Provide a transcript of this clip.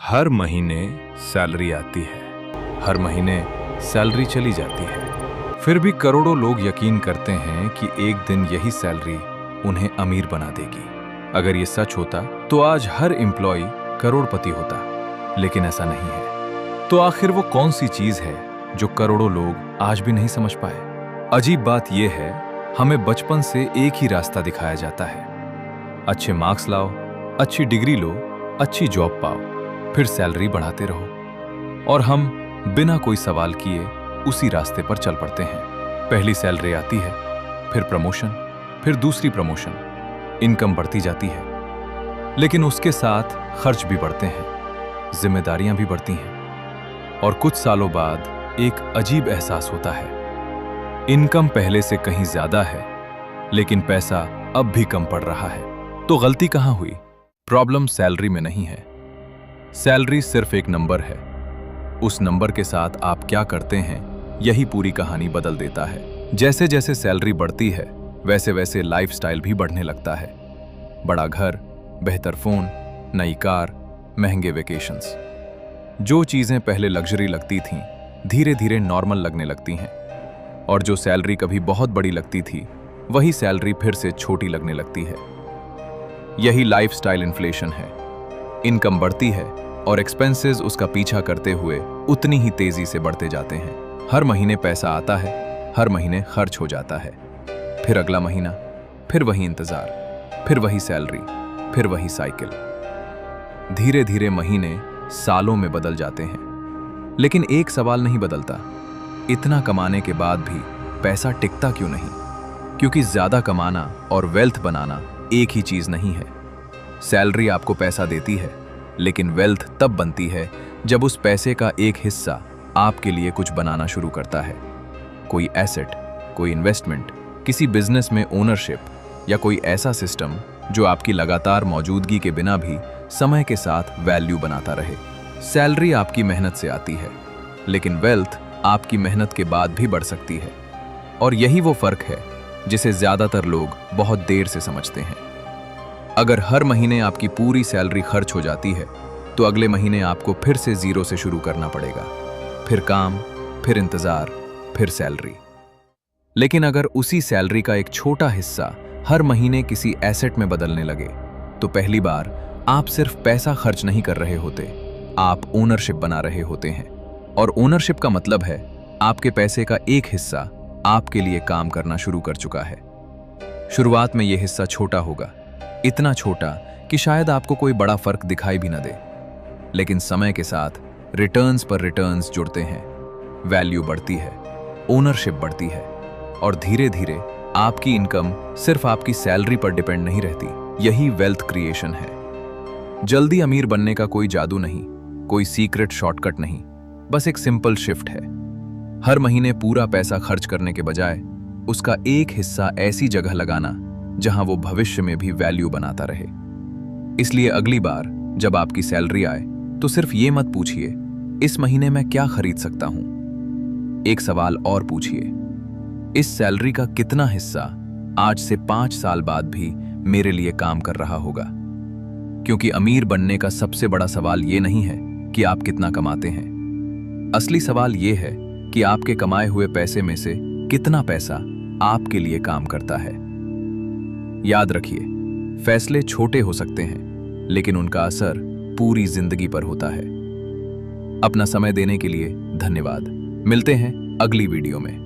हर महीने सैलरी आती है, हर महीने सैलरी चली जाती है। फिर भी करोड़ों लोग यकीन करते हैं कि एक दिन यही सैलरी उन्हें अमीर बना देगी। अगर ये सच होता तो आज हर एम्प्लॉय करोड़पति होता, लेकिन ऐसा नहीं है। तो आखिर वो कौन सी चीज है जो करोड़ों लोग आज भी नहीं समझ पाए? अजीब बात यह है, हमें बचपन से एक ही रास्ता दिखाया जाता है। अच्छे मार्क्स लाओ, अच्छी डिग्री लो, अच्छी जॉब पाओ, फिर सैलरी बढ़ाते रहो। और हम बिना कोई सवाल किए उसी रास्ते पर चल पड़ते हैं। पहली सैलरी आती है, फिर प्रमोशन, फिर दूसरी प्रमोशन, इनकम बढ़ती जाती है। लेकिन उसके साथ खर्च भी बढ़ते हैं, जिम्मेदारियां भी बढ़ती हैं। और कुछ सालों बाद एक अजीब एहसास होता है, इनकम पहले से कहीं ज्यादा है, लेकिन पैसा अब भी कम पड़ रहा है। तो गलती कहां हुई? प्रॉब्लम सैलरी में नहीं है। सैलरी सिर्फ एक नंबर है। उस नंबर के साथ आप क्या करते हैं, यही पूरी कहानी बदल देता है। जैसे जैसे सैलरी बढ़ती है, वैसे वैसे लाइफस्टाइल भी बढ़ने लगता है। बड़ा घर, बेहतर फोन, नई कार, महंगे वेकेशंस। जो चीजें पहले लग्जरी लगती थीं, धीरे धीरे नॉर्मल लगने लगती हैं। और जो सैलरी कभी बहुत बड़ी लगती थी, वही सैलरी फिर से छोटी लगने लगती है। यही लाइफस्टाइल इन्फ्लेशन है। इनकम बढ़ती है और एक्सपेंसेस उसका पीछा करते हुए उतनी ही तेजी से बढ़ते जाते हैं। हर महीने पैसा आता है, हर महीने खर्च हो जाता है। फिर अगला महीना, फिर वही इंतजार, फिर वही सैलरी, फिर वही साइकिल। धीरे धीरे महीने सालों में बदल जाते हैं। लेकिन एक सवाल नहीं बदलता, इतना कमाने के बाद भी पैसा टिकता क्यों नहीं? क्योंकि ज्यादा कमाना और वेल्थ बनाना एक ही चीज नहीं है। सैलरी आपको पैसा देती है, लेकिन वेल्थ तब बनती है जब उस पैसे का एक हिस्सा आपके लिए कुछ बनाना शुरू करता है। कोई एसेट, कोई इन्वेस्टमेंट, किसी बिजनेस में ओनरशिप, या कोई ऐसा सिस्टम जो आपकी लगातार मौजूदगी के बिना भी समय के साथ वैल्यू बनाता रहे। सैलरी आपकी मेहनत से आती है, लेकिन वेल्थ आपकी मेहनत के बाद भी बढ़ सकती है। और यही वो फर्क है जिसे ज्यादातर लोग बहुत देर से समझते हैं। अगर हर महीने आपकी पूरी सैलरी खर्च हो जाती है, तो अगले महीने आपको फिर से जीरो से शुरू करना पड़ेगा। फिर काम, फिर इंतजार, फिर सैलरी। लेकिन अगर उसी सैलरी का एक छोटा हिस्सा हर महीने किसी एसेट में बदलने लगे, तो पहली बार आप सिर्फ पैसा खर्च नहीं कर रहे होते, आप ओनरशिप बना रहे होते हैं। और ओनरशिप का मतलब है आपके पैसे का एक हिस्सा आपके लिए काम करना शुरू कर चुका है। शुरुआत में यह हिस्सा छोटा होगा, इतना छोटा कि शायद आपको कोई बड़ा फर्क दिखाई भी न दे। लेकिन समय के साथ रिटर्न्स पर रिटर्न्स जुड़ते हैं, वैल्यू बढ़ती है, ओनरशिप बढ़ती है, और धीरे धीरे आपकी इनकम सिर्फ आपकी सैलरी पर डिपेंड नहीं रहती। यही वेल्थ क्रिएशन है। जल्दी अमीर बनने का कोई जादू नहीं, कोई सीक्रेट शॉर्टकट नहीं, बस एक सिंपल शिफ्ट है। हर महीने पूरा पैसा खर्च करने के बजाय उसका एक हिस्सा ऐसी जगह लगाना जहां वो भविष्य में भी वैल्यू बनाता रहे। इसलिए अगली बार जब आपकी सैलरी आए, तो सिर्फ ये मत पूछिए, इस महीने मैं क्या खरीद सकता हूं। एक सवाल और पूछिए, इस सैलरी का कितना हिस्सा आज से 5 साल बाद भी मेरे लिए काम कर रहा होगा? क्योंकि अमीर बनने का सबसे बड़ा सवाल ये नहीं है कि आप कितना कमाते हैं। असली सवाल ये है कि आपके कमाए हुए पैसे में से कितना पैसा आपके लिए काम करता है। याद रखिए, फैसले छोटे हो सकते हैं, लेकिन उनका असर पूरी जिंदगी पर होता है। अपना समय देने के लिए धन्यवाद। मिलते हैं अगली वीडियो में।